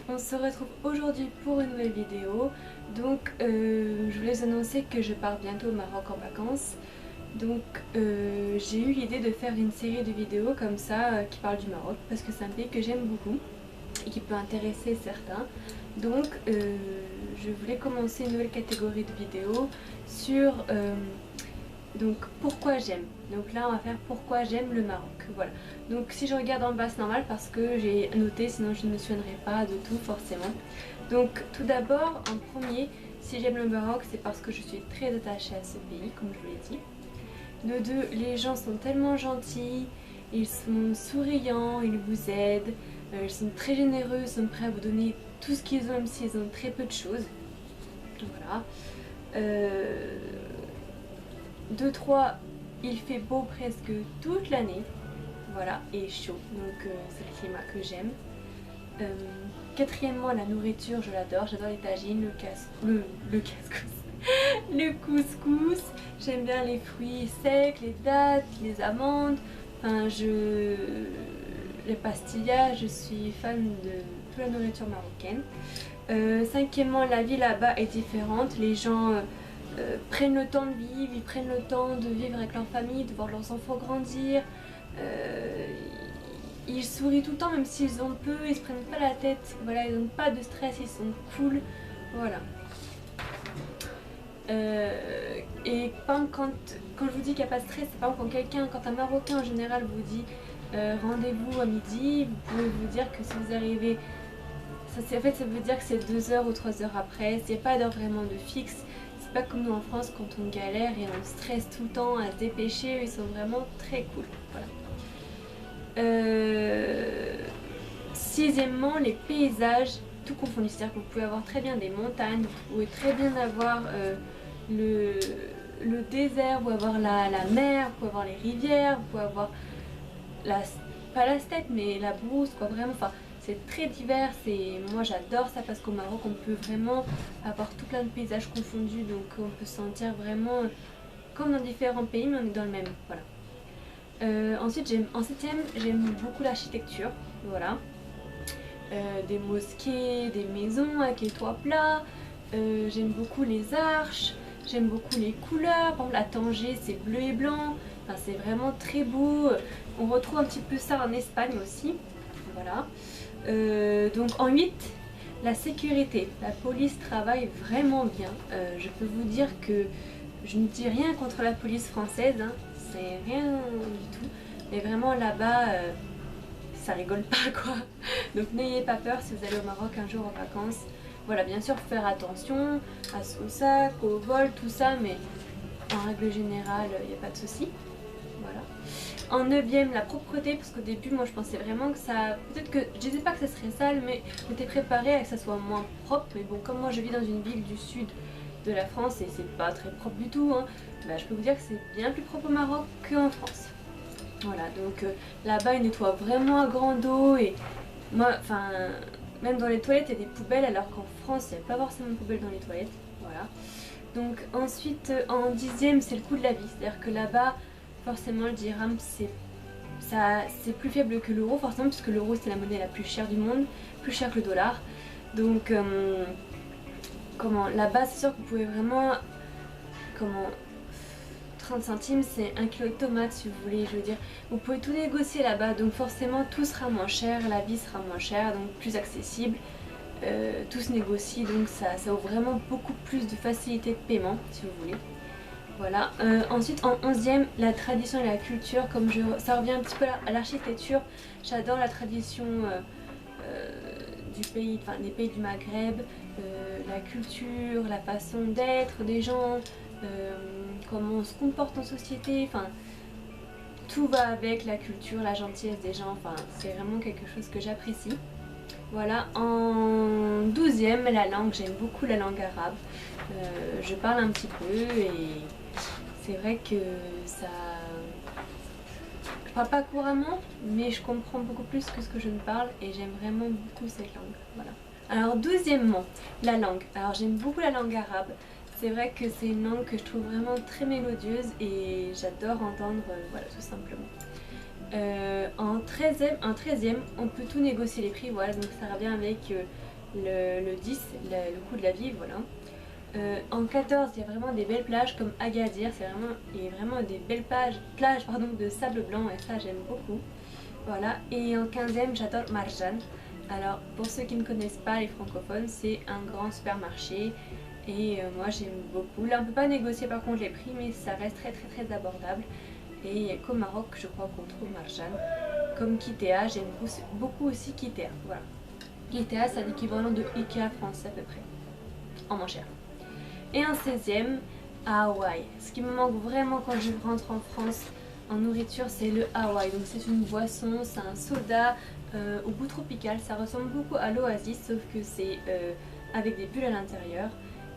On se retrouve aujourd'hui pour une nouvelle vidéo. Donc je voulais vous annoncer que je pars bientôt au Maroc en vacances. Donc j'ai eu l'idée de faire une série de vidéos comme ça qui parlent du Maroc parce que c'est un pays que j'aime beaucoup et qui peut intéresser certains. Donc je voulais commencer une nouvelle catégorie de vidéos sur donc pourquoi j'aime. Donc là on va faire pourquoi j'aime le Maroc. Voilà. Donc si je regarde en bas c'est normal parce que j'ai noté, sinon je ne me souviendrai pas de tout forcément. Donc tout d'abord, en premier, si j'aime le Maroc, c'est parce que je suis très attachée à ce pays, comme je vous l'ai dit. De deux, les gens sont tellement gentils, ils sont souriants, ils vous aident, ils sont très généreux, ils sont prêts à vous donner tout ce qu'ils ont même s'ils ont très peu de choses. Voilà. 2, 3, il fait beau presque toute l'année. Voilà, et chaud, donc c'est le climat que j'aime. Quatrièmement, la nourriture, je l'adore. J'adore les tagines, le casse-cous, le couscous. J'aime bien les fruits secs, les dattes, les amandes. Enfin, les pastillas, je suis fan de toute la nourriture marocaine. Cinquièmement, la vie là-bas est différente. Les gens prennent le temps de vivre, ils prennent le temps de vivre avec leur famille, de voir leurs enfants grandir. Ils sourient tout le temps même s'ils ont peu, ils se prennent pas la tête, voilà, ils n'ont pas de stress, ils sont cool, voilà. Et quand je vous dis qu'il n'y a pas de stress, c'est pas quand un Marocain en général vous dit rendez-vous à midi, vous pouvez vous dire que si vous arrivez, en fait ça veut dire que c'est 2 heures ou 3 heures après, il n'y a pas d'heure vraiment de fixe. C'est pas comme nous en France quand on galère et on stresse tout le temps à se dépêcher, ils sont vraiment très cool, voilà. Sixièmement, les paysages, tout confondu, c'est-à-dire que vous pouvez avoir très bien des montagnes, vous pouvez très bien avoir le désert, vous pouvez avoir la mer, vous pouvez avoir les rivières, vous pouvez avoir pas la steppe mais la brousse, quoi, vraiment, enfin c'est très divers et moi j'adore ça parce qu'au Maroc on peut vraiment avoir tout plein de paysages confondus, donc on peut se sentir vraiment comme dans différents pays mais on est dans le même, voilà. Ensuite, en septième, j'aime beaucoup l'architecture, voilà. Des mosquées, des maisons avec les toits plats. J'aime beaucoup les arches, j'aime beaucoup les couleurs. Par exemple, à Tanger, c'est bleu et blanc. Enfin, c'est vraiment très beau. On retrouve un petit peu ça en Espagne aussi, voilà. Donc en 8, la sécurité. La police travaille vraiment bien. Je peux vous dire que je ne dis rien contre la police française, hein. C'est rien du tout, mais vraiment là-bas ça rigole pas, quoi. Donc n'ayez pas peur si vous allez au Maroc un jour en vacances. Voilà, bien sûr faire attention au sac, au vol, tout ça, mais en règle générale il n'y a pas de souci. Voilà. En 9ème, la propreté, parce qu'au début moi je pensais vraiment que ça, peut-être que je disais pas que ça serait sale, mais j'étais préparée à que ça soit moins propre. Mais bon, comme moi je vis dans une ville du sud de la France et c'est pas très propre du tout, hein, bah, je peux vous dire que c'est bien plus propre au Maroc qu'en France. Voilà, donc là-bas ils nettoient vraiment à grande eau et moi, enfin, même dans les toilettes il y a des poubelles alors qu'en France il n'y a pas forcément de poubelles dans les toilettes. Voilà. Donc ensuite en 10ème c'est le coût de la vie, c'est-à-dire que là-bas forcément le dirham c'est plus faible que l'euro forcément puisque l'euro c'est la monnaie la plus chère du monde, plus chère que le dollar. Donc là-bas c'est sûr que vous pouvez vraiment 30 centimes c'est 1 kilo de tomates si vous voulez, je veux dire vous pouvez tout négocier là-bas, donc forcément tout sera moins cher, la vie sera moins chère, donc plus accessible, tout se négocie, donc ça offre vraiment beaucoup plus de facilité de paiement si vous voulez. Voilà. Ensuite en 11ème, la tradition et la culture, ça revient un petit peu à l'architecture, j'adore la tradition du pays, enfin des pays du Maghreb, la culture, la façon d'être des gens, comment on se comporte en société, enfin tout va avec la culture, la gentillesse des gens, enfin c'est vraiment quelque chose que j'apprécie. Voilà, en 12ème, la langue, j'aime beaucoup la langue arabe, je parle un petit peu et c'est vrai que ça... Je parle pas couramment, mais je comprends beaucoup plus que ce que je ne parle et j'aime vraiment beaucoup cette langue, voilà. Alors 12èmement, la langue. Alors j'aime beaucoup la langue arabe. C'est vrai que c'est une langue que je trouve vraiment très mélodieuse et j'adore entendre, voilà, tout simplement. En 13ème, on peut tout négocier les prix, voilà, donc ça revient avec le 10, le coût de la vie, voilà. En 14, il y a vraiment des belles plages comme Agadir, il y a vraiment des belles plages de sable blanc et ça j'aime beaucoup. Voilà, et en 15e, j'adore Marjan. Alors, pour ceux qui ne connaissent pas les francophones, c'est un grand supermarché et moi j'aime beaucoup. Là, on ne peut pas négocier par contre les prix, mais ça reste très abordable. Et qu'au Maroc, je crois qu'on trouve Marjan. Comme Kitea, j'aime beaucoup aussi Kitea. Voilà. Kitea, c'est l'équivalent de Ikea français à peu près, en moins cher. Et en 16e, à Hawaï. Ce qui me manque vraiment quand je rentre en France en nourriture, c'est le Hawaï. Donc c'est une boisson, c'est un soda au goût tropical. Ça ressemble beaucoup à l'Oasis, sauf que c'est avec des bulles à l'intérieur.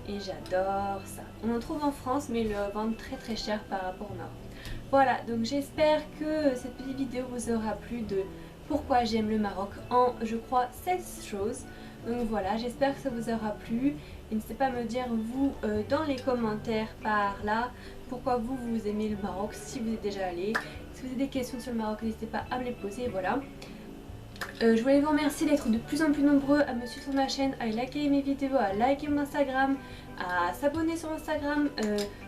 Et j'adore ça. On en trouve en France, mais ils le vendent très cher par rapport au Maroc. Voilà, donc j'espère que cette petite vidéo vous aura plu de pourquoi j'aime le Maroc en, je crois, 16 choses. Donc voilà, j'espère que ça vous aura plu. N'hésitez pas à me dire, vous, dans les commentaires par là, pourquoi vous aimez le Maroc, si vous êtes déjà allé. Si vous avez des questions sur le Maroc, n'hésitez pas à me les poser, voilà. Je voulais vous remercier d'être de plus en plus nombreux à me suivre sur ma chaîne, à liker mes vidéos, à liker mon Instagram, à s'abonner sur Instagram.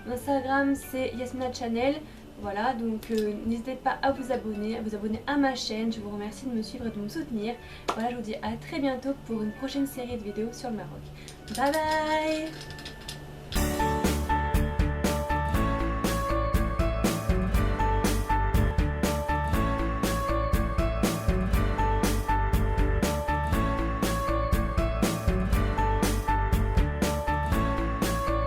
Mon Instagram c'est Yasmina Channel. Voilà, donc n'hésitez pas à vous abonner à ma chaîne. Je vous remercie de me suivre et de me soutenir. Voilà, je vous dis à très bientôt pour une prochaine série de vidéos sur le Maroc. Bye bye!